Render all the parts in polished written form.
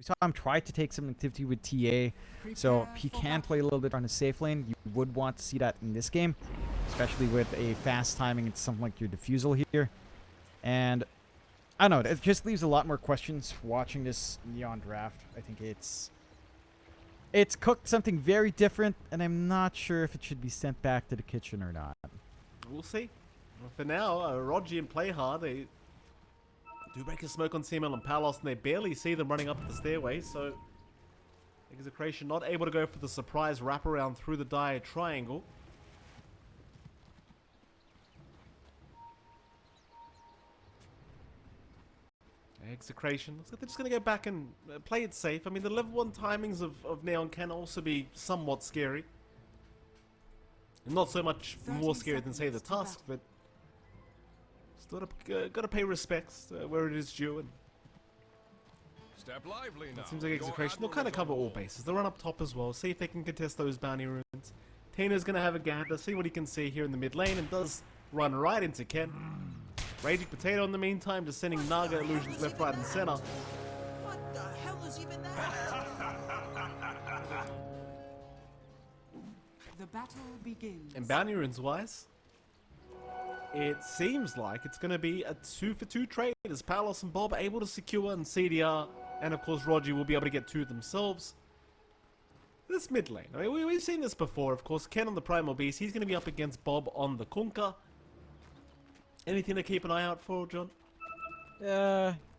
saw him try to take some activity with TA, so he can play a little bit on his safe lane. You would want to see that in this game, especially with a fast timing. It's something like your defusal here. And I don't know, it just leaves a lot more questions watching this Neon draft. I think it's cooked something very different, and I'm not sure if it should be sent back to the kitchen or not. We'll see. Well, for now, Rogi and Playhard, they do break a smoke on CML and Palos, and they barely see them running up the stairway, so Execration not able to go for the surprise wraparound through the dire triangle. Execration, looks like they're just going to go back and play it safe. I mean, the level 1 timings of Neon can also be somewhat scary. Not so much more scary than, say, the Tusk, but still gotta pay respects where it is due. And Step lively now. it seems like Execration, they'll kind of cover all bases. They'll run up top as well, see if they can contest those bounty runes. Tina's going to have a gander, see what he can see here in the mid lane, and does run right into Ken. Raging Potato in the meantime, just sending Naga illusions left, right, and center. What the hell is even that? The battle begins. And bounty runes wise, it seems like it's going to be a 2-for-2 trade as Palos and Bob are able to secure and CDR, and of course Rogi will be able to get 2 themselves. This mid lane, I mean, we've seen this before, of course. Ken on the Primal Beast, he's going to be up against Bob on the Kunkka. Anything to keep an eye out for, John?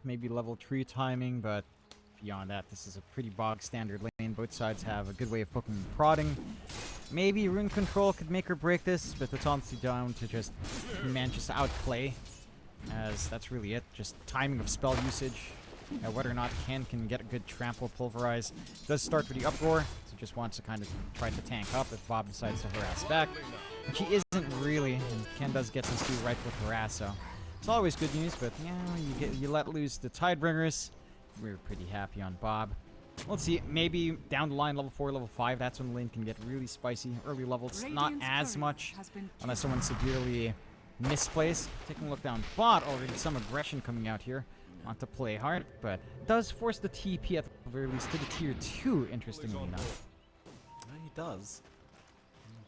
Maybe level 3 timing, but beyond that, this is a pretty bog standard lane. Both sides have a good way of poking and prodding. Maybe rune control could make or break this, but it's honestly down to just just outplay, as that's really it. Just timing of spell usage, whether or not Ken can get a good trample pulverize. It does start with the uproar, so just wants to kind of try to tank up if Bob decides to harass back, which he isn't really, and Ken does get some speed right with harass, so it's always good news. But yeah, you let loose the Tidebringers. We're pretty happy on Bob. Let's see, maybe down the line, level 4, level 5, that's when the lane can get really spicy. Early levels, not as much, unless someone severely misplaced. Taking a look down bot, already some aggression coming out here. Not to play hard, but does force the TP at the very least to the tier 2, interestingly enough. Yeah, he does.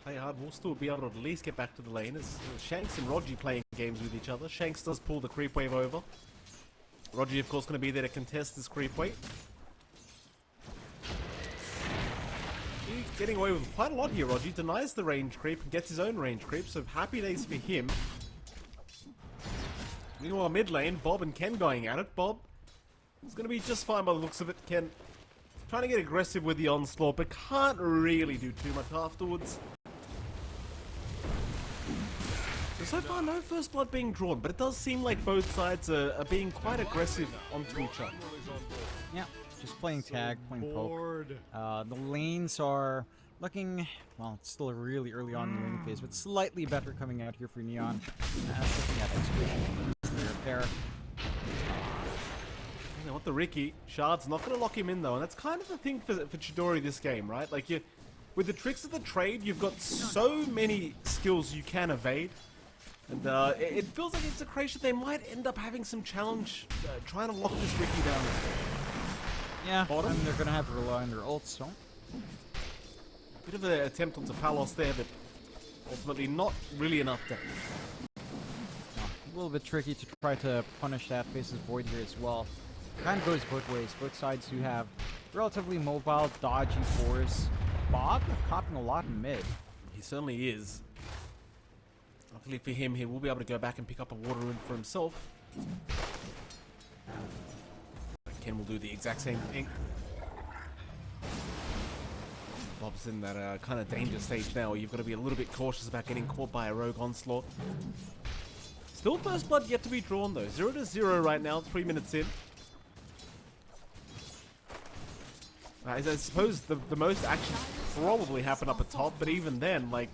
Playhard will still be able to at least get back to the lane as Shanks and Rogi playing games with each other. Shanks does pull the creep wave over. Rogi, of course, going to be there to contest this creep wave. He's getting away with quite a lot here, Rogi. Denies the range creep and gets his own range creep, so happy days for him. Meanwhile, mid lane, Bob and Ken going at it. Bob is going to be just fine by the looks of it. Ken trying to get aggressive with the onslaught, but can't really do too much afterwards. So far, no first blood being drawn, but it does seem like both sides are being quite aggressive onto each other. Yeah, just playing tag, playing poke. The lanes are looking, well, it's still really early on in the laning phase, but slightly better coming out here for Neon. Looking at Execration, the repair. They want the Ricky. Shard's not going to lock him in, though, and that's kind of the thing for Chidori this game, right? Like, with the tricks of the trade, you've got so many skills you can evade. And it feels like Execration, they might end up having some challenge trying to lock this Ricky down. Yeah, and they're going to have to rely on their ults, so. Bit of an attempt onto Palos there, but ultimately not really enough damage. No, a little bit tricky to try to punish that Faces Void here as well. Kind of goes both ways. Both sides do have relatively mobile, dodgy fours. Bob copying a lot in mid. He certainly is. Luckily for him, he will be able to go back and pick up a water rune for himself. Ken will do the exact same thing. Bob's in that kind of danger stage now where you've got to be a little bit cautious about getting caught by a rogue onslaught. Still first blood yet to be drawn though. 0-0 right now, 3 minutes in. I suppose the most action probably happened up at top, but even then, like,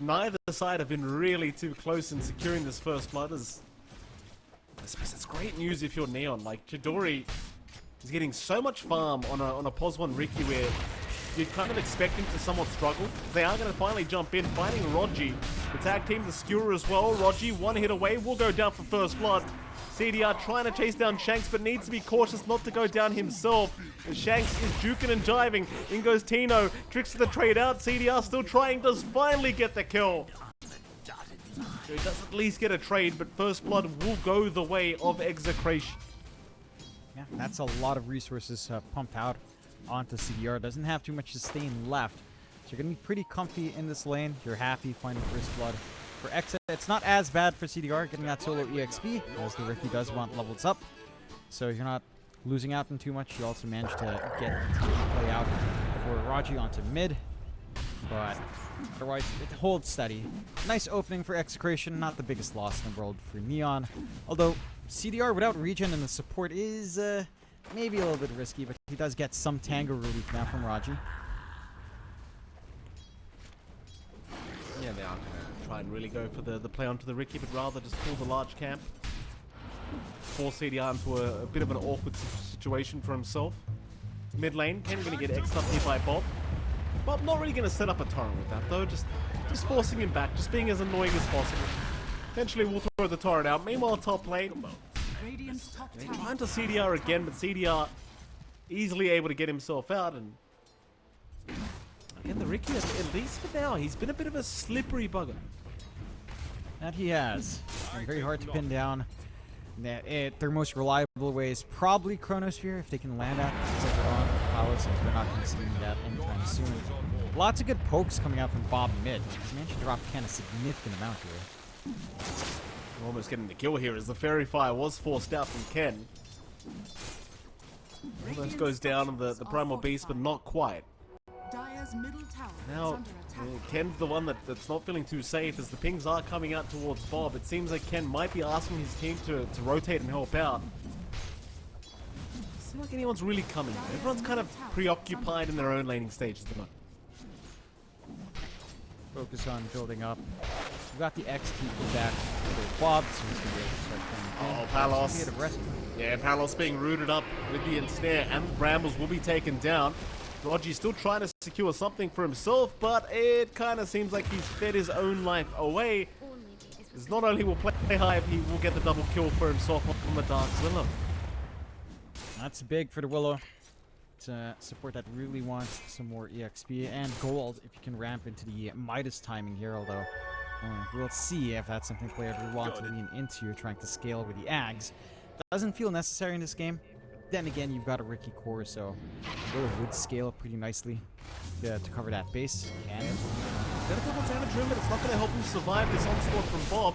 neither side have been really too close in securing this first blood. As I suppose it's great news if you're Neon. Like, Chidori is getting so much farm on a POS 1 Ricky where you'd kind of expect him to somewhat struggle. They are going to finally jump in, finding Rogi. The tag team, the skewer as well. Rogi, one hit away, will go down for first blood. CDR trying to chase down Shanks, but needs to be cautious not to go down himself. As Shanks is juking and jiving. In goes Tino, tricks the trade out. CDR still trying, does finally get the kill. So he does at least get a trade, but first blood will go the way of Execration. Yeah, that's a lot of resources pumped out onto CDR. Doesn't have too much sustain left. So you're going to be pretty comfy in this lane. You're happy finding first blood. For Exa, it's not as bad for CDR getting that solo EXP, as the Ricky does want levels up. So you're not losing out on too much. You also managed to get the play out for Raji onto mid. But otherwise, it holds steady. Nice opening for Execration. Not the biggest loss in the world for Neon. Although CDR without regen and the support is maybe a little bit risky, but he does get some tango relief now from Raji. Yeah, they aren't going to try and really go for the play onto the Ricky, but rather just pull the large camp. Force CDR into a bit of an awkward situation for himself. Mid lane, Ken going to get X'd up here by Bob. Bob not really going to set up a torrent with that though, just forcing him back, just being as annoying as possible. Eventually we'll throw the torrent out. Meanwhile, top lane, they're trying to CDR again, but CDR easily able to get himself out. And again, the Ricky, at least for now, he's been a bit of a slippery bugger. That he has. And very hard to pin down. Their most reliable way is probably Chronosphere if they can land at Palace, and we're not going to see that anytime soon. Lots of good pokes coming out from Bob mid. He's managed to drop Ken a significant amount here. Almost getting the kill here as the Fairy Fire was forced out from Ken. Almost goes down on the Primal Beast, but not quite. Now, Ken's the one that's not feeling too safe as the pings are coming out towards Bob. It seems like Ken might be asking his team to rotate and help out. Doesn't seem like anyone's really coming. Everyone's kind of preoccupied in their own laning stage at the moment. Focus on building up. We've got the XT back for Bob, so he's going to be able to start playing. Oh, Palos. Yeah, Palos being rooted up with the ensnare, and the Brambles will be taken down. Rogi's still trying to secure something for himself, but it kind of seems like he's fed his own life away. Because not only will play high, he will get the double kill for himself on the Dark Willow. That's big for the Willow. It's a support that really wants some more EXP and gold if you can ramp into the Midas timing here, although we'll see if that's something players will want to lean into, trying to scale with the Ags. Doesn't feel necessary in this game. Then again, you've got a Ricky core, so Willow would scale up pretty nicely to cover that base. And got a double damage room, but it's not going to help him survive this onslaught from Bob.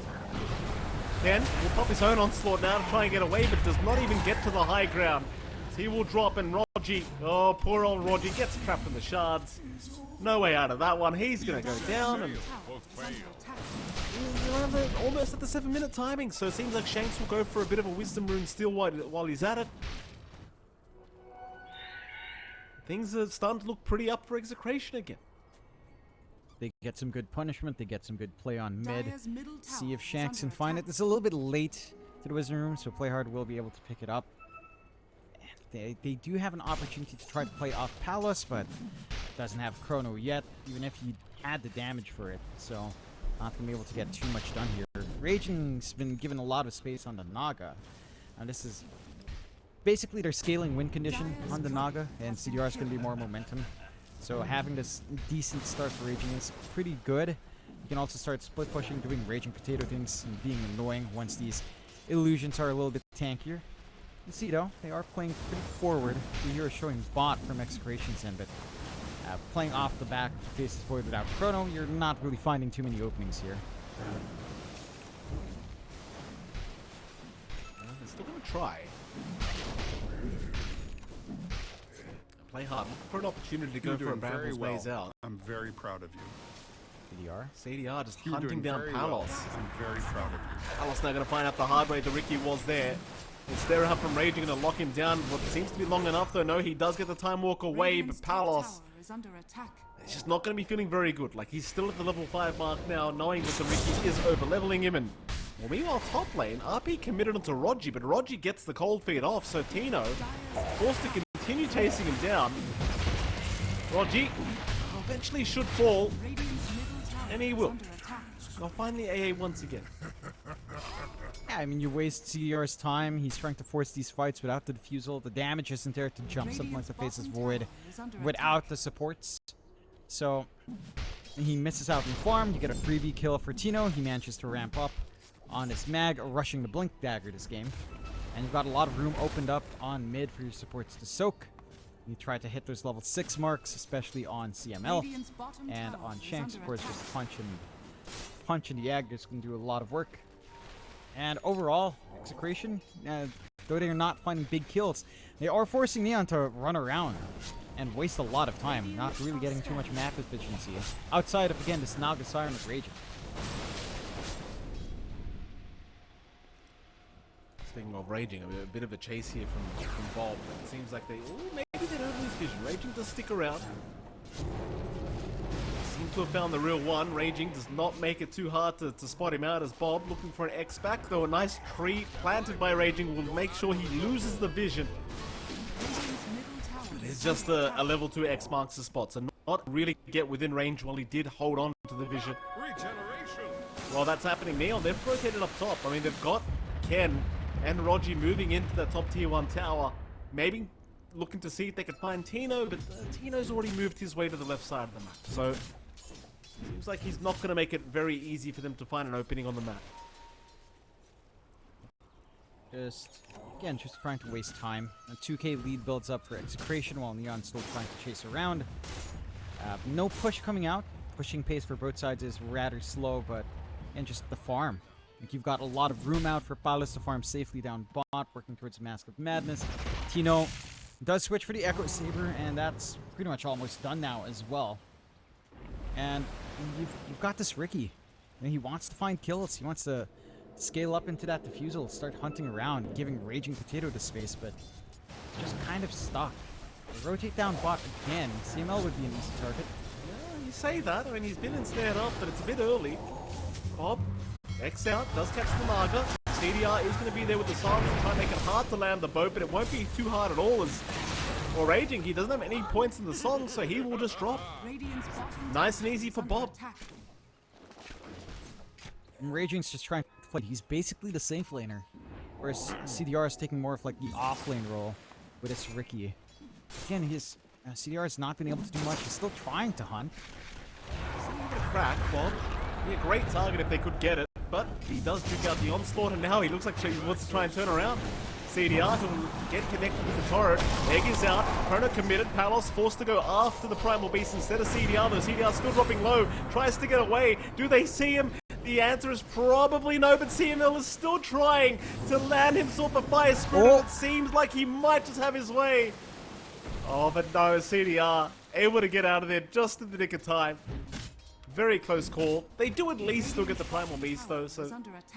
Ken will pop his own onslaught now to try and get away, but does not even get to the high ground. So he will drop, and Rogi, oh poor old Rogi, gets trapped in the shards. No way out of that one. He's going to go down, and almost at the 7-minute timing, so it seems like Shanks will go for a bit of a wisdom rune still while he's at it. Things are starting to look pretty up for Execration again. They get some good punishment, they get some good play on mid. See if Shanks can find it. This is a little bit late to the Wisdom Room, so Playhard will be able to pick it up. They do have an opportunity to try to play off Palos, but doesn't have Chrono yet, even if he had the damage for it. So not going to be able to get too much done here. Raging's been given a lot of space on the Naga. And this is basically their scaling win condition on the Naga, and CDR is going to be more momentum. So having this decent start for Raging is pretty good. You can also start split pushing, doing Raging Potato things, and being annoying once these illusions are a little bit tankier. You see though, they are playing pretty forward. The hero showing bot from Execration's end, but playing off the back of Faces Void without Chrono, you're not really finding too many openings here. They're still going to try. Play hard, looking for an opportunity to go for a Brambles ways out. I'm very proud of you. CDR just hunting down Palos. I'm very proud of you. Palos now going to find out the hard way the Ricky was there. It's there up from Raging, going to lock him down. What seems to be long enough though. No, he does get the time walk away, but Palos is just not going to be feeling very good. Like, he's still at the level 5 mark now, knowing that the Ricky is over leveling him. And well, meanwhile, top lane, RP committed onto Rogi, but Rogi gets the cold feed off, so Tino forced to continue chasing him down. Rogi eventually should fall, and he will. I'll find the AA once again. Yeah, I mean, you waste CDR's time. He's trying to force these fights without the defusal. The damage isn't there to jump something like the Faceless Void without the supports. So, he misses out in farm. You get a 3v kill for Tino. He manages to ramp up on his mag, rushing the Blink Dagger this game. And you've got a lot of room opened up on mid for your supports to soak. You try to hit those level 6 marks, especially on CML. And on Shanks, of course, just punch in the Aggers can do a lot of work. And overall, Execration, though they are not finding big kills, they are forcing Neon to run around and waste a lot of time, not really getting too much map efficiency. Outside of, again, this Naga Siren of Raging. Speaking of Raging, a bit of a chase here from Bob. It seems like maybe they don't lose vision. Raging does stick around. Seem to have found the real one. Raging does not make it too hard to spot him out as Bob looking for an X back, though a nice tree planted by Raging will make sure he loses the vision. It's just a level 2 X marks the spot, so not really get within range while he did hold on to the vision. Regeneration. While that's happening, Neon, they've rotated up top. I mean, they've got Ken and Rogi moving into the top tier 1 tower. Maybe looking to see if they could find Tino, but Tino's already moved his way to the left side of the map. So, seems like he's not going to make it very easy for them to find an opening on the map. Again, just trying to waste time. A 2k lead builds up for Execration while Neon's still trying to chase around. No push coming out. Pushing pace for both sides is rather slow, but and just the farm. Like, you've got a lot of room out for Palos to farm safely down bot, working towards Mask of Madness. Tino does switch for the Echo Saber, and that's pretty much almost done now as well. And you've got this Ricky. And he wants to find kills. He wants to scale up into that defusal, start hunting around, giving Raging Potato the space, but just kind of stuck. They rotate down bot again. CML would be an easy target. Yeah, you say that. I mean, he's been ensnared up, but it's a bit early. Bob, X out, does catch the Naga. CDR is going to be there with the silence and try to make it hard to land the boat, but it won't be too hard at all as for Raging. He doesn't have any points in the song, so he will just drop. Nice and easy for Bob. And Raging's just trying to play. He's basically the safe laner, whereas CDR is taking more of like the off-lane role with his Ricky. Again, his CDR has not been able to do much. He's still trying to hunt. Crack, Bob. Be a great target if they could get it, but he does drink out the onslaught, and now he looks like he wants to try and turn around. CDR will get connected with the turret. Egg is out. Chrono committed. Palos forced to go after the Primal Beast instead of CDR, though CDR still dropping low. Tries to get away. Do they see him? The answer is probably no, but CML is still trying to land himself a Fire Spirit. Oh. It seems like he might just have his way. Oh, but no, CDR able to get out of there just in the nick of time. Very close call. They do at least still get the Primal Beast, though, so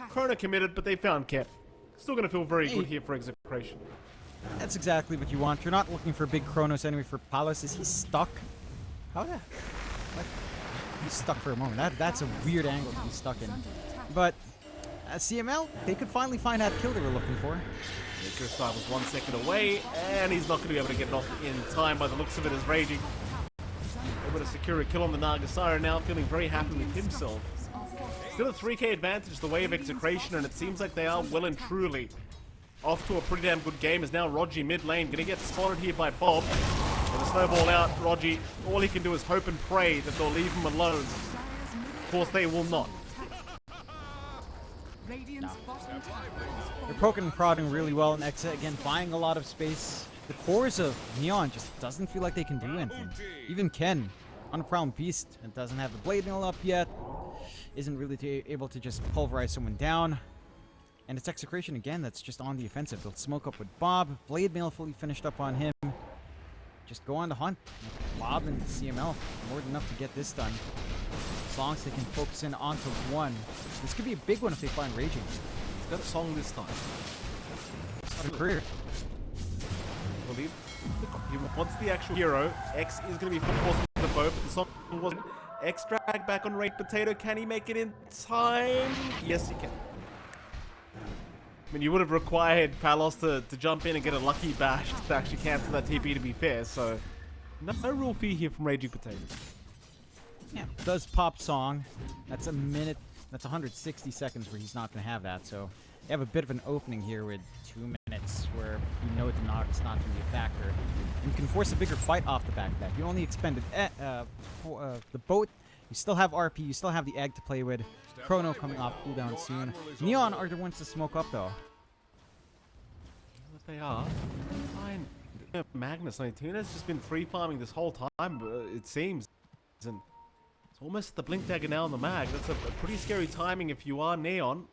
Chrono committed, but they found Kep. Still going to feel very good here for Execration. That's exactly what you want. You're not looking for big Chronos anyway for Palos. Is he stuck? How the... Like, he's stuck for a moment. That's a weird angle to be stuck in. But CML, they could finally find that kill they were looking for. Style was 1 second away, and he's not going to be able to get it off in time by the looks of it as Raging. Able to secure a kill on the Naga Siren now, feeling very happy with himself. Still a 3k advantage the way of Execration, and it seems like they are well and truly off to a pretty damn good game, as now Rogi mid lane going to get spotted here by Bob. With a snowball out, Rogi, all he can do is hope and pray that they'll leave him alone. Of course they will not. No. They're poking and prodding really well in Exa, again buying a lot of space. The cores of Neon just doesn't feel like they can do anything. Even Ken, on a Primal Beast, and doesn't have the Blade Mail up yet, isn't really able to just pulverize someone down. And it's Execration again that's just on the offensive. They'll smoke up with Bob. Blade Mail fully finished up on him. Just go on the hunt. Bob and CML, more than enough to get this done. As long as they can focus in onto one. This could be a big one if they find Raging. He's got a song this time. It's a career. Well, he wants the actual hero. X is going to be forcing the boat, but the song wasn't. X drag back on Raging Potato. Can he make it in time? Yes, he can. I mean, you would have required Palos to jump in and get a lucky bash to actually cancel that TP, to be fair, so no real fear here from Raging Potato. Yeah, does pop song. That's a minute That's 160 seconds where he's not going to have that. So you have a bit of an opening here with 2 minutes where you know the knock is not going to be a factor. And you can force a bigger fight off the back of that. You only expended the boat. You still have RP. You still have the egg to play with. Chrono coming off cooldown soon. Neon are the ones to smoke up though. What they are. Fine. Magnus 19 has just been free farming this whole time, it seems. And it's almost the blink dagger now on the mag. That's a pretty scary timing if you are Neon.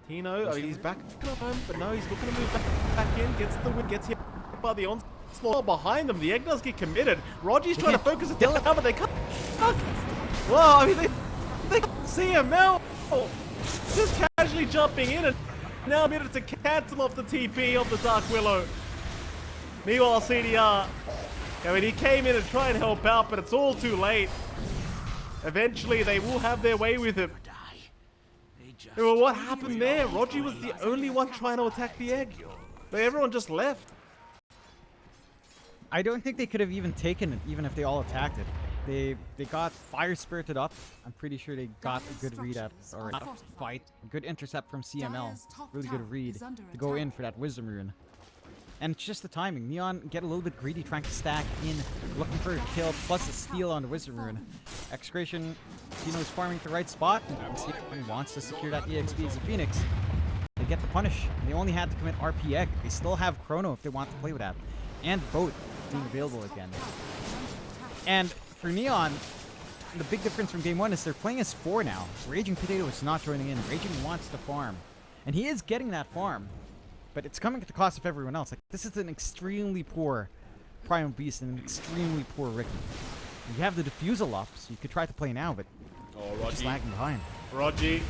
Tino, he's back up home, but no, he's looking to move back in. Gets the win, gets hit by the onslaught behind them. The egg does get committed. Roger's trying to focus it down, but they can't. Well, I mean, they can't see him now. Just casually jumping in and now minute to cancel off the TP of the Dark Willow. Meanwhile, CDR, I mean, he came in and tried and help out, but it's all too late. Eventually, they will have their way with him. Well, what happened there? Roger was the only one trying to attack the egg. But everyone just left. I don't think they could have even taken it, even if they all attacked it. They got fire spirited up. I'm pretty sure they got a good read at, or not a fight, a good intercept from CML. Really good read to go in for that wisdom rune. And it's just the timing. Neon get a little bit greedy trying to stack in, looking for a kill, plus a steal on the Wizard Rune. Execration, Tino's farming at the right spot, and wants to secure that EXP as a Phoenix. They get the punish. They only had to commit RP egg. They still have Chrono if they want to play with that. And Boat being available again. And for Neon, the big difference from game 1 is they're playing as 4 now. Raging Potato is not joining in. Raging wants to farm. And he is getting that farm. But it's coming at the cost of everyone else. Like, this is an extremely poor Primal Beast and an extremely poor Ricky. You have the defusal up, so you could try to play now, but you're just lagging behind. Roger.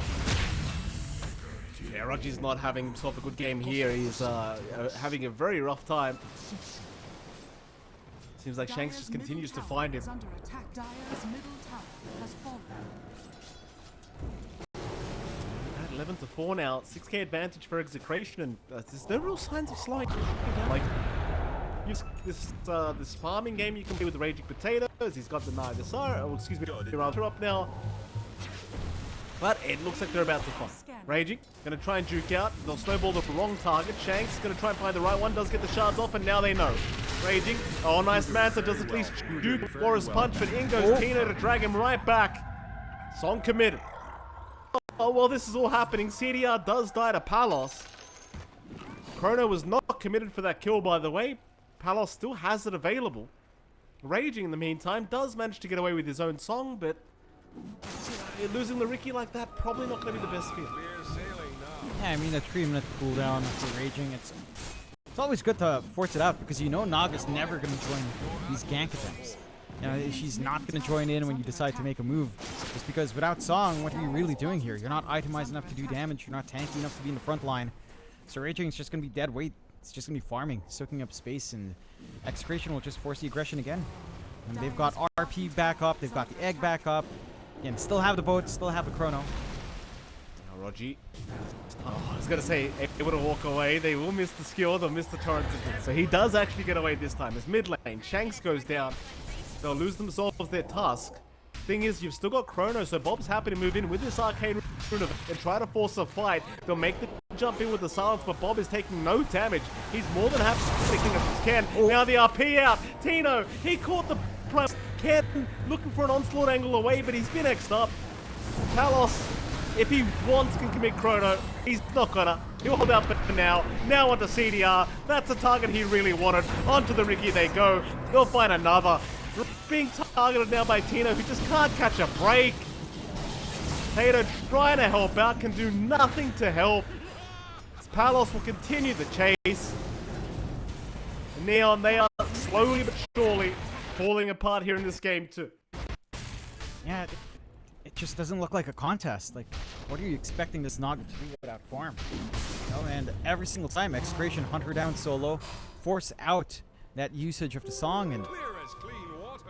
Yeah, Roger's not having himself a good game here. He's having a very rough time. Seems like Shanks just continues to find him. 11-4 now, 6k advantage for Execration, and there's no real signs of slowing down. Like, this farming game you can play with the Raging Potatoes. He's got the Nagasar, oh, excuse me, rather up now. But it looks like they're about to fight. Raging, gonna try and juke out. They'll snowball the wrong target. Shanks gonna try and find the right one, does get the shards off, and now they know. Raging, oh, nice Manta does at least juke before his punch, but in goes Tino to drag him right back. Song committed. Oh, while this is all happening, CDR does die to Palos. Chrono was not committed for that kill, by the way. Palos still has it available. Raging, in the meantime, does manage to get away with his own song, but losing the Ricky like that, probably not going to be the best feel. Yeah, I mean, a 3-minute cooldown for Raging, it's always good to force it out, because you know Naga's never going to join these gank attempts. You know, she's not going to join in when you decide to make a move. Just because without Song, what are you really doing here? You're not itemized enough to do damage. You're not tanky enough to be in the front line. So Raging is just going to be dead weight. It's just going to be farming, soaking up space, and Execration will just force the aggression again. And they've got RP back up. They've got the egg back up. Again, still have the boat, still have the Chrono. Now, Roger. Oh, I was going to say, able to walk away. They will miss the skill. They'll miss the torrent. So he does actually get away this time. As mid lane, Shanks goes down. They'll lose themselves their task. Thing is, you've still got Chrono, so Bob's happy to move in with this arcane rune and try to force a fight. They'll make the jump in with the silence, but Bob is taking no damage. He's more than happy to take as he can. Now the RP out. Tino, he caught the press. Ken looking for an onslaught angle away, but he's been X'd up. Palos, if he wants, can commit Chrono. He's not gonna. He'll hold out for now. Now onto CDR. That's a target he really wanted. Onto the Ricky they go. They'll find another. Being targeted now by Tino, who just can't catch a break. Tato trying to help out, can do nothing to help. Palos will continue the chase. Neon, they are slowly but surely falling apart here in this game too. Yeah, it just doesn't look like a contest. Like, what are you expecting this Naga to do without farm? You know, and every single time, Execration hunt her down solo, force out that usage of the song, and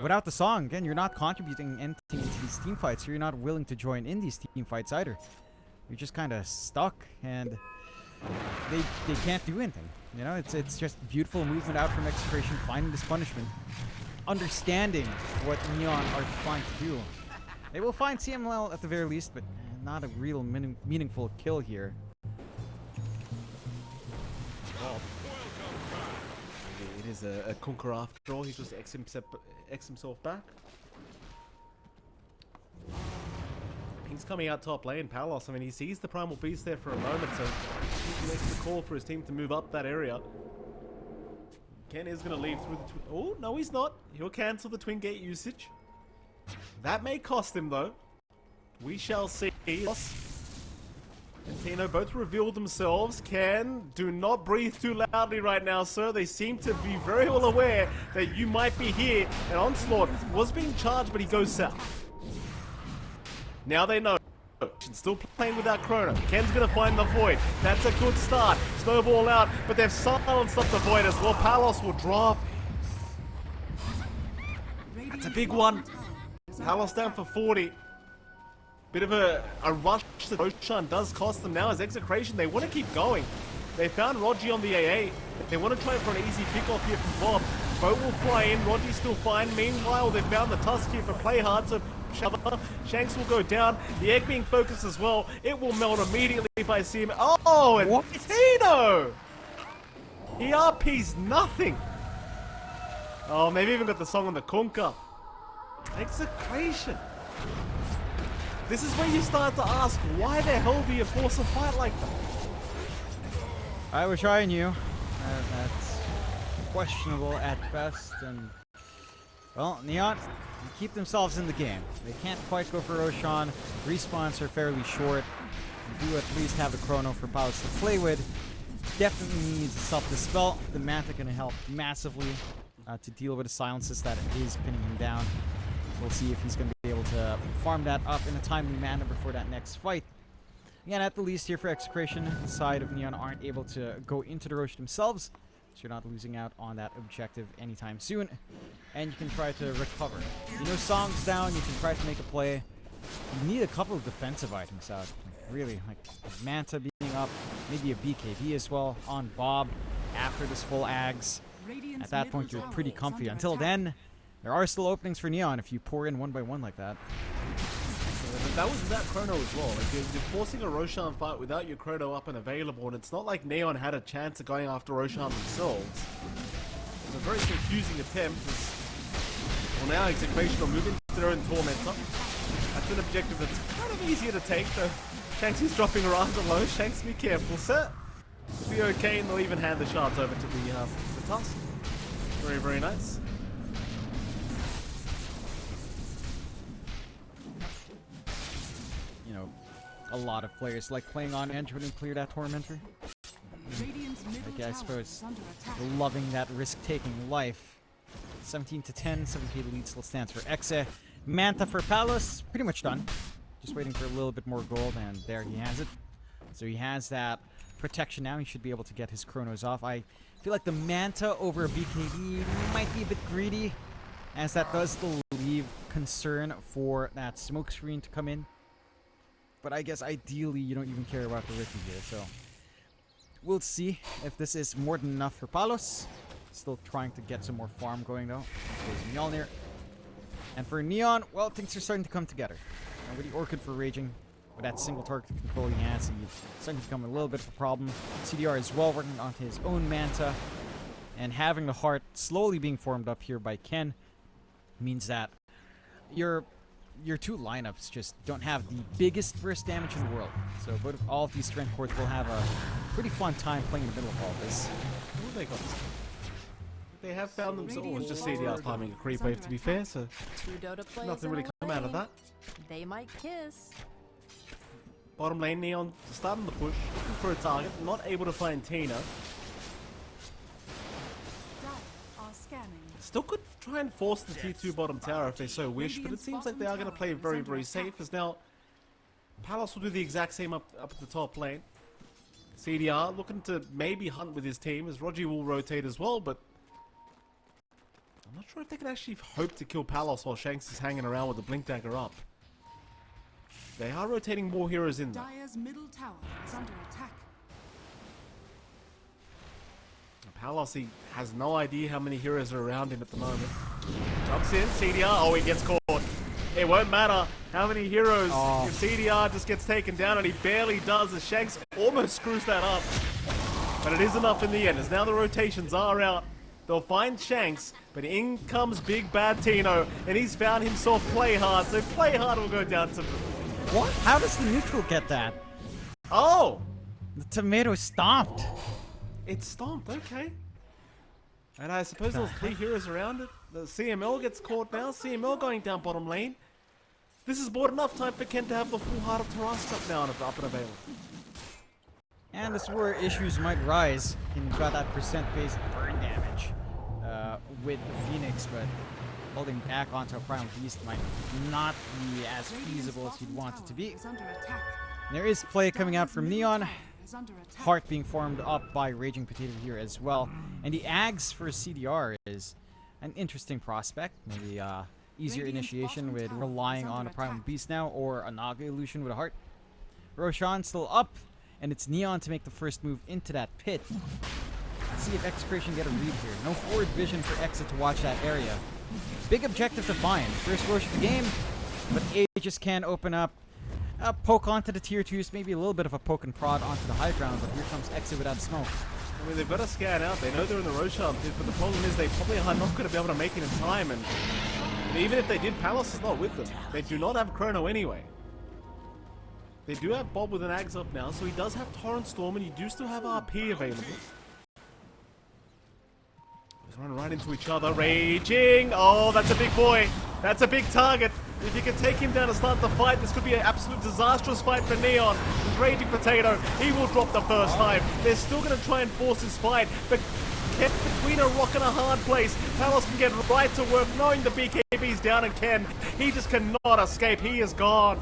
without the song, again, you're not contributing anything to these team fights, so you're not willing to join in these team fights either. You're just kind of stuck, and they can't do anything. You know, it's just beautiful movement out from Execration, finding this punishment, understanding what Neon are trying to do. They will find CML at the very least, but not a real meaningful kill here. Well, it is a conqueror after all. He just X himself back. He's coming out top lane, Palos. I mean, he sees the Primal Beast there for a moment, so he makes the call for his team to move up that area. Ken is going to leave through the oh, no, he's not. He'll cancel the Twin Gate usage. That may cost him, though. We shall see. And Tino both reveal themselves. Ken, do not breathe too loudly right now, sir. They seem to be very well aware that you might be here. And Onslaught was being charged, but he goes south. Now they know. Still playing without Chrono. Ken's gonna find the Void. That's a good start. Snowball out, but they've silenced up the Void as well. Palos will drop. That's a big one. Palos down for 40. Bit of a rush to Roshan does cost them now as Execration. They want to keep going. They found Rogi on the AA. They want to try for an easy pick-off here from Bob. Boat will fly in. Rogi's still fine. Meanwhile, they found the Tusk here for play hard, so Shanks will go down. The egg being focused as well. It will melt immediately by Sim. Oh, and what? Tino! He RP's nothing. Oh, they've even got the song on the conker. Execration. This is where you start to ask, why the hell do you force a fight like that? I was trying you. That's questionable at best, and well, Neon keep themselves in the game. They can't quite go for Roshan. Respawns are fairly short. You do at least have a Chrono for Palos to play with. Definitely needs self-dispel. The Manta can help massively to deal with the silences that is pinning him down. We'll see if he's going to be able to farm that up in a timely manner before that next fight. Again, at the least here for Execration, the side of Neon aren't able to go into the Rosh themselves, so you're not losing out on that objective anytime soon. And you can try to recover. You know, Song's down, you can try to make a play. You need a couple of defensive items out. Really, like Manta being up, maybe a BKB as well on Bob after this full Ags. At that point, you're pretty comfy. Until then, there are still openings for Neon if you pour in one by one like that. That was without Chrono as well. Like you're forcing a Roshan fight without your Chrono up and available, and it's not like Neon had a chance of going after Roshan themselves. It's a very confusing attempt. Well, now Execration will move into their own Tormentor. That's an objective that's kind of easier to take, though. Shanks is dropping rather low. Shanks, be careful, sir. It'll be okay, and they'll even hand the shards over to the Tusk. Very, very nice. You know, a lot of players like playing on Edge when they clear that Tormentor. Like, I suppose loving that risk-taking life. 17 to 10, 7k lead still stands for Exe. Manta for Palos, pretty much done. Just waiting for a little bit more gold, and there he has it. So he has that protection now. He should be able to get his Chronos off. I feel like the Manta over a BKB might be a bit greedy, as that does still leave concern for that smoke screen to come in. But I guess ideally you don't even care about the Ricky here, so we'll see if this is more than enough for Palos. Still trying to get some more farm going though. There's Mjolnir. And for Neon, well, things are starting to come together. And with the Orchid for Raging, with that single target control he has, he's starting to become a little bit of a problem. CDR as well, working on his own Manta. And having the Heart slowly being formed up here by Ken means that your two lineups just don't have the biggest burst damage in the world. So both all of these strength cores will have a pretty fun time playing in the middle of all this. Who have they got? They have found themselves just CDR climbing a creep wave, to be fair, so Two Dota players nothing in really a come out of lane. that. They might kiss. Bottom lane, Neon starting the push, looking for a target, not able to find Tina. Still could try and force the tier 2 bottom tower if they so wish, but it seems like they are going to play very, very safe, as now Palos will do the exact same up at the top lane. CDR looking to maybe hunt with his team, as Rogi will rotate as well, but I'm not sure if they can actually hope to kill Palos while Shanks is hanging around with the Blink Dagger up. They are rotating more heroes in there. Dire's middle tower is under attack. Palos, he has no idea how many heroes are around him at the moment. Jumps in, CDR, oh, he gets caught. It won't matter how many heroes. Oh. If CDR just gets taken down, and he barely does, as Shanks almost screws that up. But it is enough in the end, as now the rotations are out. They'll find Shanks, but in comes Big Bad Tino, and he's found himself Play Hard, so Play Hard will go down to... What? How does the neutral get that? Oh! The tomato stomped. It's stomped, okay. And I suppose there was 3 heroes around it. The CML gets caught now, CML going down bottom lane. This has bought enough time for Ken to have the full Heart of Tarrasque up now and up and available. And this is where issues might rise. And you've got that percent-based burn damage with the Phoenix, but holding back onto a Primal Beast might not be as feasible as you'd want it to be. Is under attack. There is play coming out from Neon. Is under attack. Heart being formed up by Raging Potato here as well. And the Ags for CDR is an interesting prospect. Maybe easier initiation with relying on a Primal Beast now, or a Naga Illusion with a Heart. Roshan still up, and it's Neon to make the first move into that pit. Let's see if Execration get a read here. No forward vision for Exa to watch that area. Big objective to find. First rush of the game, but Aegis can open up. Poke onto the tier 2s, maybe a little bit of a poke and prod onto the high ground, but here comes Exa without smoke. I mean, they've got to scan out. They know they're in the Roshan pit, but the problem is they probably are not going to be able to make it in time. And even if they did, Palos is not with them. They do not have Chrono anyway. They do have Bob with an Ags up now, so he does have Torrent Storm, and you do still have RP available. Just run right into each other. Raging! Oh, that's a big boy. That's a big target. If you can take him down to start the fight, this could be an absolute disastrous fight for Neon. With Raging Potato, he will drop the first time. They're still going to try and force his fight, but kept between a rock and a hard place. Palos can get right to work, knowing the BKB's down, and Ken, he just cannot escape. He is gone.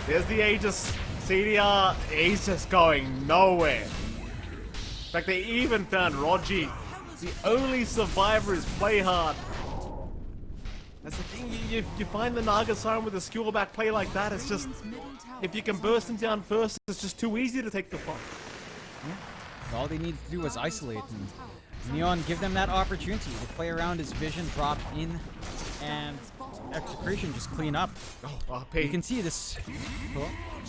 There's the Aegis. CDR, he's just going nowhere. In fact, they even found Rogi. The only survivor is Play Hard. That's the thing, you find the Naga Siren with a skewer back play like that, it's just, if you can burst him down first, it's just too easy to take the fight. All they need to do was isolate, and Neon give them that opportunity to play around his vision, drop in, and Execration just clean up. Oh, RP. You can see this.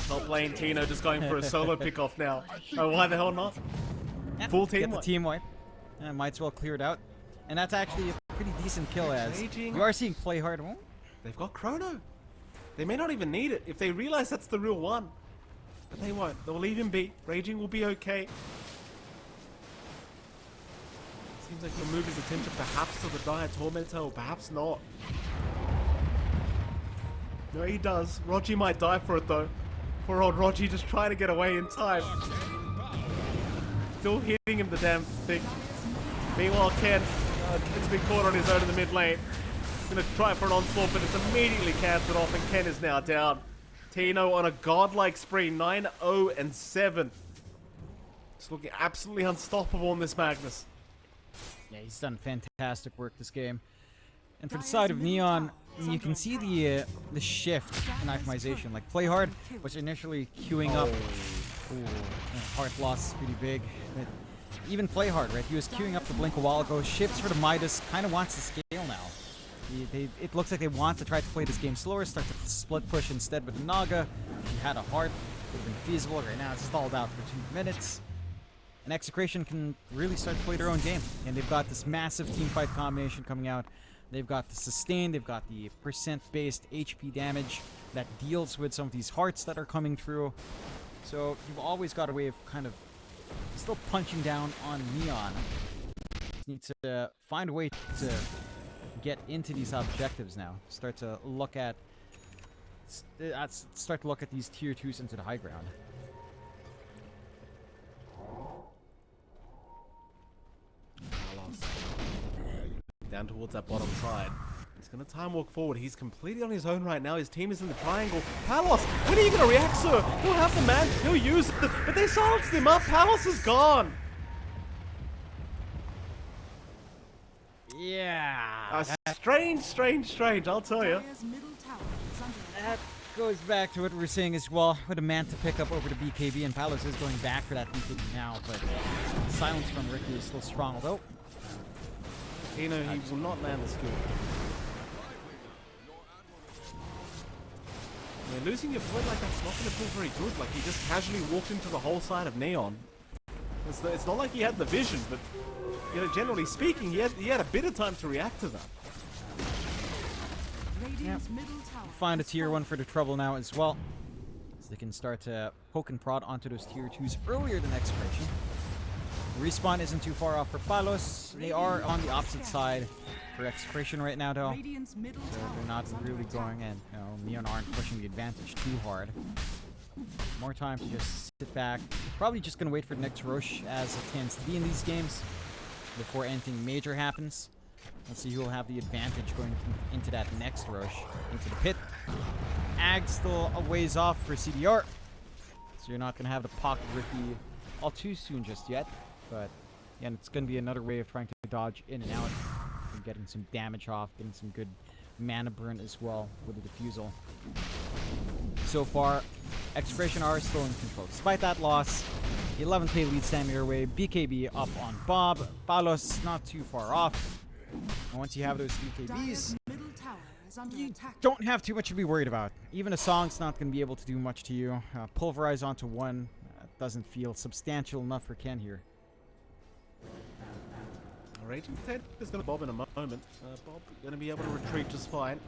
Top lane, Tino just going for a solo pick-off now. Oh, why the hell not? Yeah, Full team get the wipe. team wipe. Might as well clear it out. And that's actually a pretty decent kill, as Raging. you are seeing Play Hard. Oh, They've got Chrono. They may not even need it if they realize that's the real one. But they won't. They'll leave him be. Raging will be okay. Seems like he'll move his attention perhaps to the Dire Tormentor, or perhaps not. No, he does. Rogi might die for it though. Poor old Rogi just trying to get away in time. Still hitting him the damn thing. Meanwhile, Ken's been caught on his own in the mid lane. He's gonna try for an onslaught, but it's immediately cancelled off, and Ken is now down. Tino on a godlike spree, 9-0-7. It's looking absolutely unstoppable in this Magnus. yeah, he's done fantastic work this game. And for the side of Neon, you can see the shift in itemization. Like, Play Hard was initially queuing up. Ooh, heart loss is pretty big. But even Play Hard, right? He was queuing up the Blink a while ago. Shifts for the Midas, kind of wants to scale now. It looks like they want to try to play this game slower, start to split push instead with the Naga. He had a heart, would have been feasible. Right now it's stalled out for 2 minutes. And Execration can really start to play their own game. And they've got this massive teamfight combination coming out. They've got the sustain, they've got the percent-based HP damage that deals with some of these hearts that are coming through. So you've always got a way of kind of still punching down on Neon. Just need to find a way to get into these objectives now. Start to look at these tier 2s into the high ground. Down towards that bottom side. He's going to time walk forward. He's completely on his own right now. His team is in the triangle. Palos, when are you going to react, sir? He'll have the man. He'll use it. But they silenced him up. Palos is gone. Yeah. Strange. I'll tell you. Dire's middle tower is under That attack. goes back to what we're saying as well, with a man to pick up over the BKB, and Palos is going back for that BKB now, but silence from Ricky is still strong, although Tino, he will not land the skill. I mean, losing your point like that's not going to feel very good. Like, he just casually walked into the whole side of Neon. It's not like he had the vision, but, you know, generally speaking, he had a bit of time to react to that. Radiant's middle tower Find a has tier fallen. 1 for the trouble now as well. So they can start to poke and prod onto those tier 2s earlier than Execration. The respawn isn't too far off for Palos. They are on the opposite side for Execration right now, though. Radiant's middle So tower they're not is under really attack. going in. You know, Neon aren't pushing the advantage too hard. More time to just sit back. Probably just gonna wait for the next rush, as it tends to be in these games, before anything major happens. Let's see who will have the advantage going into that next rush, into the pit. Ag still a ways off for CDR, so you're not gonna have the pocket rookie all too soon just yet. But again, it's gonna be another way of trying to dodge in and out, and getting some damage off, getting some good mana burn as well with the defusal. So far, Execration are still in control. Despite that loss, the 11k lead standing your way. BKB up on Bob. Palos not too far off. And once you have those BKBs, Dire's middle tower is under you attack. don't have too much to be worried about. Even a song's not going to be able to do much to you. Pulverize onto one doesn't feel substantial enough for Ken here. Raging Potato is going to bob in a moment. Bob going to be able to retreat just fine.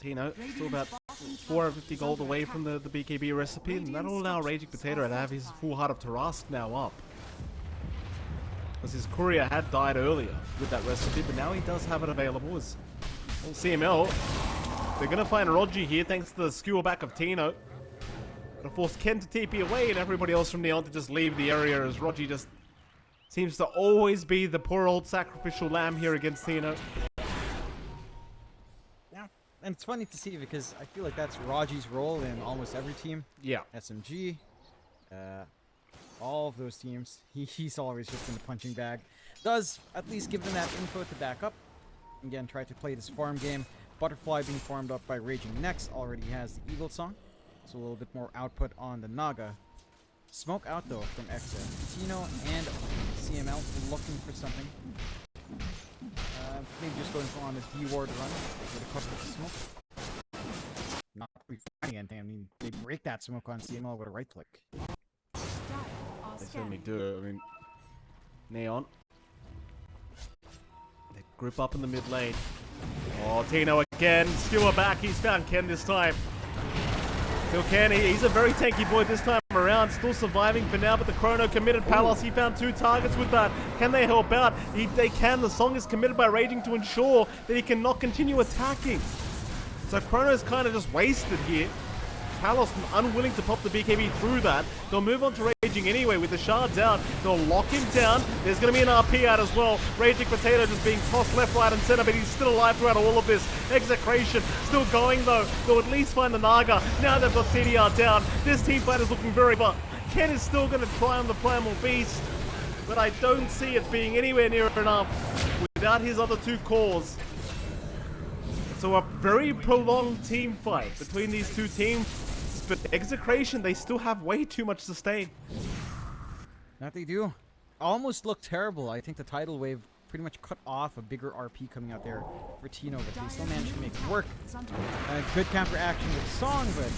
Tino still about 450 gold away from the BKB recipe, and that'll allow Raging Potato to have his full Heart of Tarask now up. Because his courier had died earlier with that recipe, but now he does have it available as well, CML. They're going to find Rogi here thanks to the skewer back of Tino. It'll force Ken to TP away and everybody else from Neon to just leave the area, as Rogi just seems to always be the poor old sacrificial lamb here against Tino. Yeah, and it's funny to see because I feel like that's Raji's role in almost every team. Yeah. SMG, all of those teams. He's always just in the punching bag. Does at least give them that info to back up. Again, try to play this farm game. Butterfly being farmed up by Raging next already has the Eagle song. So a little bit more output on the Naga. Smoke out though from Exa. Tino and CML looking for something. Maybe just going on a D-ward run with a couple of smoke. Not really finding anything. I mean, they break that smoke on CML with a right click. Dire are They certainly scanning. do. I mean, Neon. They group up in the mid lane. Oh, Tino again. Skewer back. He's found Ken this time. Still Ken. He's a very tanky boy this time around. Still surviving for now, but the Chrono committed. Palos, he found 2 targets with that. Can they help out? They can. The song is committed by Raging to ensure that he cannot continue attacking. So Chrono's kind of just wasted here. Palos unwilling to pop the BKB through that. They'll move on to Raging anyway with the shards out. They'll lock him down. There's going to be an RP out as well. Raging Potato just being tossed left, right, and center, but he's still alive throughout all of this. Execration still going though. They'll at least find the Naga. Now they've got CDR down. This team fight is looking very but Ken is still going to try on the Primal Beast, but I don't see it being anywhere near enough without his other 2 cores. So a very prolonged team fight between these 2 teams. But Execration, they still have way too much sustain. That they do. Almost looked terrible. I think the tidal wave pretty much cut off a bigger RP coming out there for Tino, but they still managed to make it work. Is under attack. Good counter action with Song, but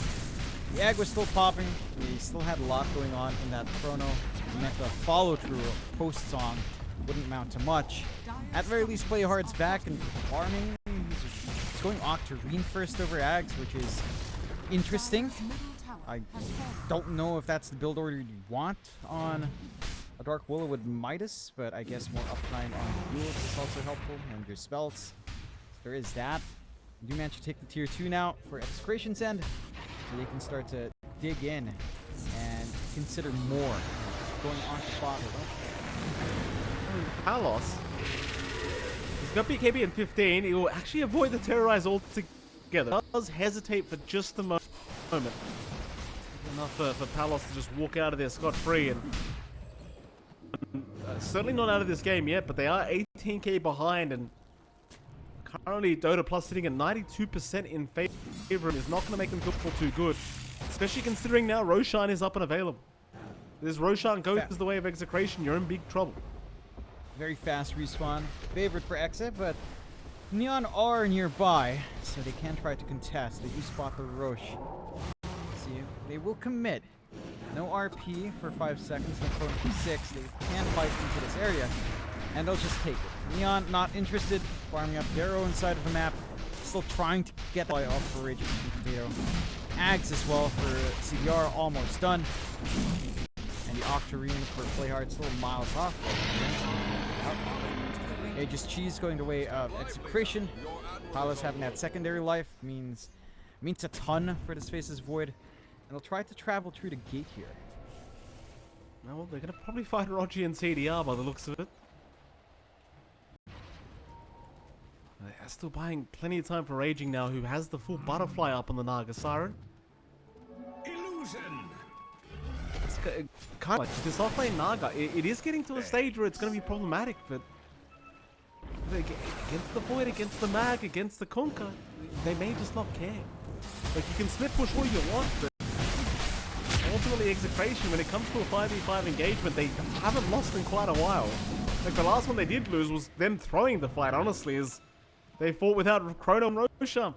the egg was still popping. They still had a lot going on in that Chrono. It meant the follow through post Song wouldn't amount to much. At the very least, Play Hard's back and farming. He's going Octarine first over Ags, which is interesting. Dire's middle tower I has fallen. don't know if that's the build order you want on a Dark Willow with Midas, but I guess more uptime on Yields is also helpful, and your spells. There is that. You do manage to take the tier 2 now for Execration's end, so they can start to dig in and consider more going on to bot. Palos, he's got BKB in 15. He will actually avoid the Terrorize altogether. Does hesitate for just a moment. Enough for Palos to just walk out of there scot-free, and certainly not out of this game yet, but they are 18k behind, and currently Dota Plus sitting at 92% in favor is not going to make them feel too good, especially considering now Roshan is up and available. This Roshan goes the way of Execration, you're in big trouble. Very fast respawn. Favorite for Exa, but Neon are nearby, so they can try to contest. They do spot the Roche. See, they will commit. No RP for 5 seconds, no phone for 6. They can fight into this area, and they'll just take it. Neon not interested, farming up the arrow inside of the map. Still trying to get the off for Raging Potato. Ags as well for CDR, almost done. And the Octarine for Playhard still miles off. Aegis Cheese going the way of Execration. Palace having that secondary life means a ton for this Faceless Void. And they'll try to travel through the gate here. Well, they're going to probably fight Roger and CDR by the looks of it. They're still buying plenty of time for Raging now, who has the full butterfly up on the Naga Siren. Illusion. It's kind of like this offlane Naga. It is getting to a stage where it's going to be problematic, but against the Void, against the Mag, against the Kunkka, they may just not care. Like, you can split push all you want, but ultimately Execration, when it comes to a 5v5 engagement, they haven't lost in quite a while. Like, the last one they did lose was them throwing the fight, honestly, as they fought without Chrono and Roshamp.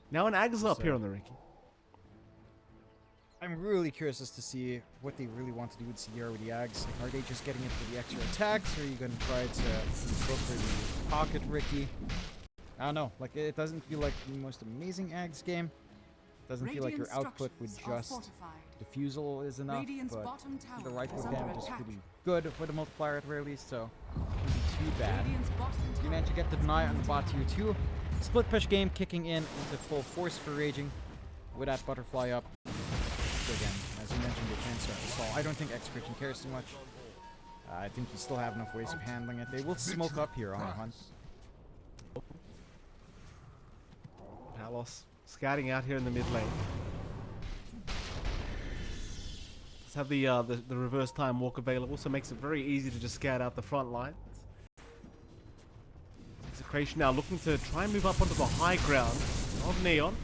Now an Ag's up here on the Ricky. I'm really curious as to see what they really want to do with CDR with the Ags. Like, are they just getting it for the extra attacks, or are you going to try to go for the pocket Ricky? I don't know. Like, it doesn't feel like the most amazing Ags game. It doesn't feel like your output with just Diffusal is enough, but the right click damage is pretty good for the multiplier at the very least, so it wouldn't be too bad. You managed to get the deny on the bot tier 2. Split push game kicking in into full force for Raging with that butterfly up. So again, as you mentioned, they can start to stall. I don't think Execration cares too much. I think you still have enough ways of handling it. They will smoke up here on a hunt. Palos scouting out here in the mid lane. Let's have the reverse time walk available, so it makes it very easy to just scout out the front line. Execration now looking to try and move up onto the high ground of Neon.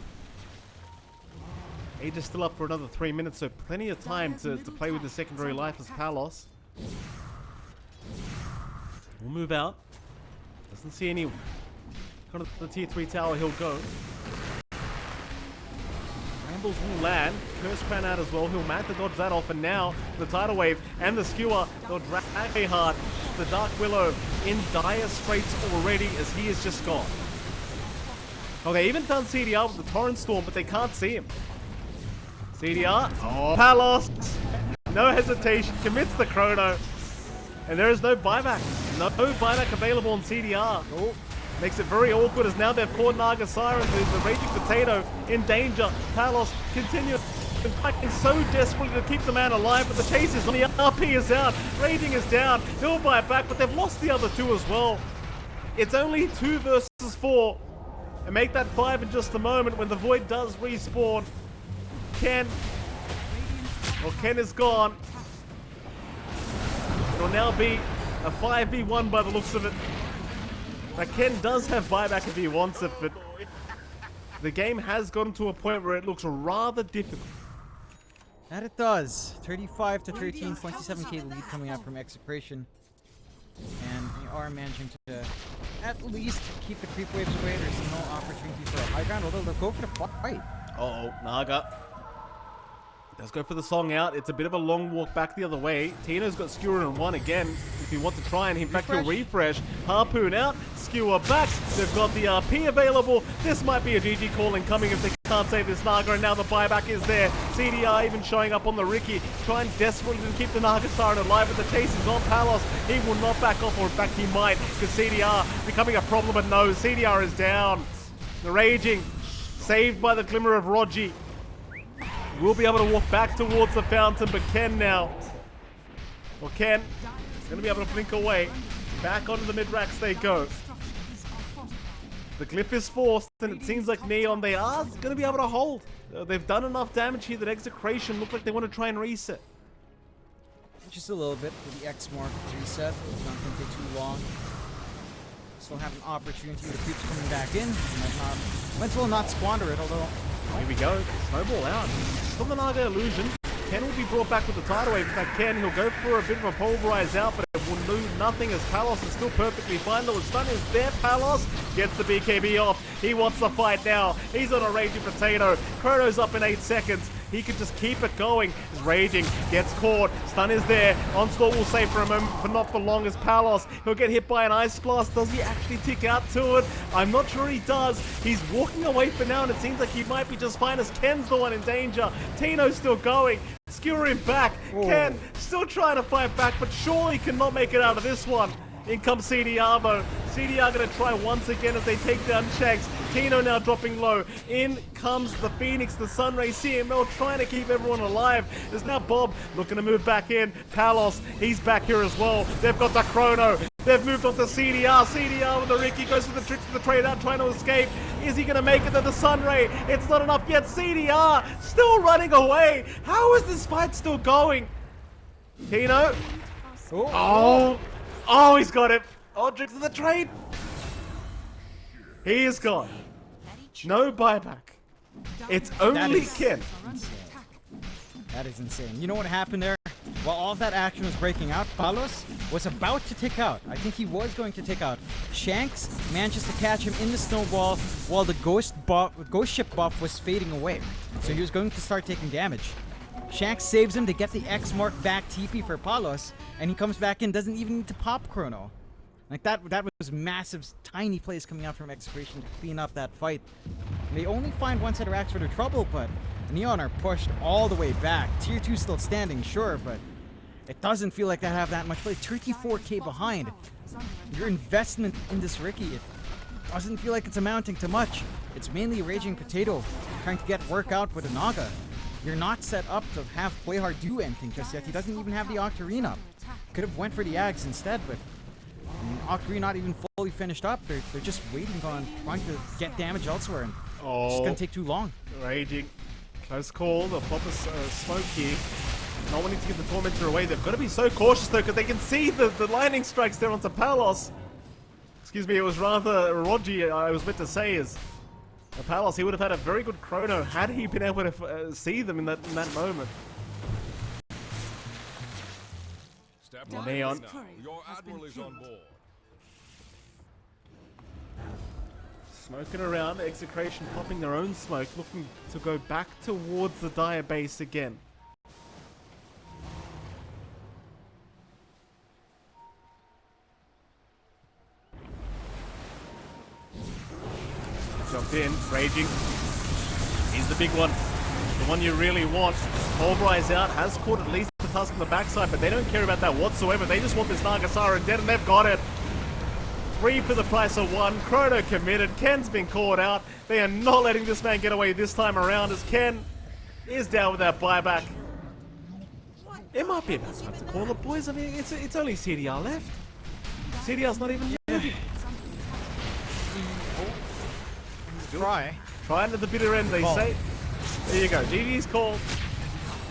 Age is still up for another 3 minutes, so plenty of time to play with the secondary life as Palos. We'll move out. Doesn't see anyone. Got to the tier 3 tower, he'll go. Rambles will land. Curse Crown out as well. He'll manage to dodge that off, and now the Tidal Wave and the Skewer, they'll drag hard. The Dark Willow in dire straits already as he is just gone. Oh, they even done CDR with the Torrent Storm, but they can't see him. CDR, Palos, no hesitation, commits the Chrono, and there is no buyback. No buyback available on CDR. Oh, makes it very awkward as now they've caught Naga Siren, the Raging Potato in danger. Palos continues fighting so desperately to keep the man alive, but the chase is on. The RP is out, Raging is down, they'll buy it back, but they've lost the other two as well. It's only 2 versus 4, and make that 5 in just a moment when the Void does respawn. Ken is gone. It'll now be a 5v1 by the looks of it. Now Ken does have buyback if he wants it, but the game has gotten to a point where it looks rather difficult. That it does. 35 to 13, 27k lead coming out from Execration. And they are managing to at least keep the creep waves away. There's no opportunity for a high ground, although they'll go for the fight. Uh-oh, Naga does go for the song out. It's a bit of a long walk back the other way. Tino's got Skewer in one again. If he wants to try and in fact he'll refresh. Harpoon out, Skewer back. They've got the RP available. This might be a GG call incoming if they can't save this Naga, and now the buyback is there. CDR even showing up on the Ricky, trying desperately to keep the Naga Siren alive, but the chase is on Palos. He will not back off, or in fact he might, because CDR becoming a problem, but no, CDR is down. The Raging, saved by the glimmer of Rogi. We'll be able to walk back towards the fountain, but Ken now. Well, Ken is going to be able to blink away. Back onto the mid-racks they go. The glyph is forced, and it seems like Neon, they are going to be able to hold. They've done enough damage here that Execration look like they want to try and reset. Just a little bit for the X-Mark reset. It's not going to take too long. Still have an opportunity. The creeps coming back in. Might as well not squander it, although... Here we go. Snowball out. Still the Naga illusion. Ken will be brought back with the Tidal Wave. In fact, Ken, he'll go for a bit of a pulverize out, but it will do nothing as Palos is still perfectly fine. The stun is there. Palos gets the BKB off. He wants the fight now. He's on a raging potato. Chrono's up in 8 seconds. He could just keep it going. He's raging, gets caught. Stun is there. Onslaught will save for a moment, but not for long as Palos. He'll get hit by an Ice Blast. Does he actually tick out to it? I'm not sure he does. He's walking away for now, and it seems like he might be just fine as Ken's the one in danger. Tino's still going. Skewer him back. Ken still trying to fight back, but surely cannot make it out of this one. In comes CDR though. CDR gonna try once again as they take down Shanks. Tino now dropping low. In comes the Phoenix, the Sunray CML trying to keep everyone alive. There's now Bob looking to move back in. Palos, he's back here as well. They've got the Chrono. They've moved on to CDR. CDR with the Ricky goes for the tricks to the trade out, trying to escape. Is he gonna make it to the Sunray? It's not enough yet. CDR still running away. How is this fight still going? Tino. Oh, he's got it. Oh, tricks to the trade. He is gone. No buyback. It's only Ken. That is insane. You know what happened there? While all of that action was breaking out, Palos was about to tick out. I think he was going to tick out. Shanks manages to catch him in the snowball while the ghost ship buff was fading away. So he was going to start taking damage. Shanks saves him to get the X mark back TP for Palos, and he comes back in, doesn't even need to pop Chrono. Like that was massive, tiny plays coming out from Execration to clean up that fight. They only find one set of racks for their trouble, but Neon are pushed all the way back. Tier 2 still standing, sure, but it doesn't feel like they have that much play. 34k behind. Your investment in this Ricky, it doesn't feel like it's amounting to much. It's mainly Raging Potato trying to get work out with a Naga. You're not set up to have Playhard do anything just yet. He doesn't even have the Octarine. Could have went for the Ags instead, but Octarine not even fully finished up. They're just waiting on trying to get damage elsewhere, and it's just gonna take too long. Raging. Close call. They'll pop a smoke here. Not wanting to give the Tormentor away. They've got to be so cautious though, because they can see the lightning strikes there onto Palos. Excuse me, it was rather Rogi I was meant to say is. Palos, he would have had a very good Chrono had he been able to see them in that moment. Neon. Your admiral is on board. Smoking around, Execration popping their own smoke, looking to go back towards the Dire base again. Jumped in, Raging. He's the big one. The one you really want. Pulverize out, has caught at least the Tusk on the backside, but they don't care about that whatsoever. They just want this Nagasara dead, and they've got it. 3 for the price of 1. Chrono committed. Ken's been caught out. They are not letting this man get away this time around, as Ken is down with that buyback. It might be about time to call it, boys. I mean, it's only CDR left. CDR's not even moving. Trying to the bitter end, they say. There you go. GG's call.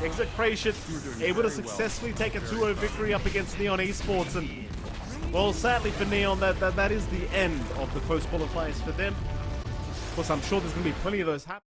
Execration able to successfully take a 2-0 victory up against Neon Esports, and well, sadly for Neon, that is the end of the close qualifiers for them. Of course, I'm sure there's going to be plenty of those happening.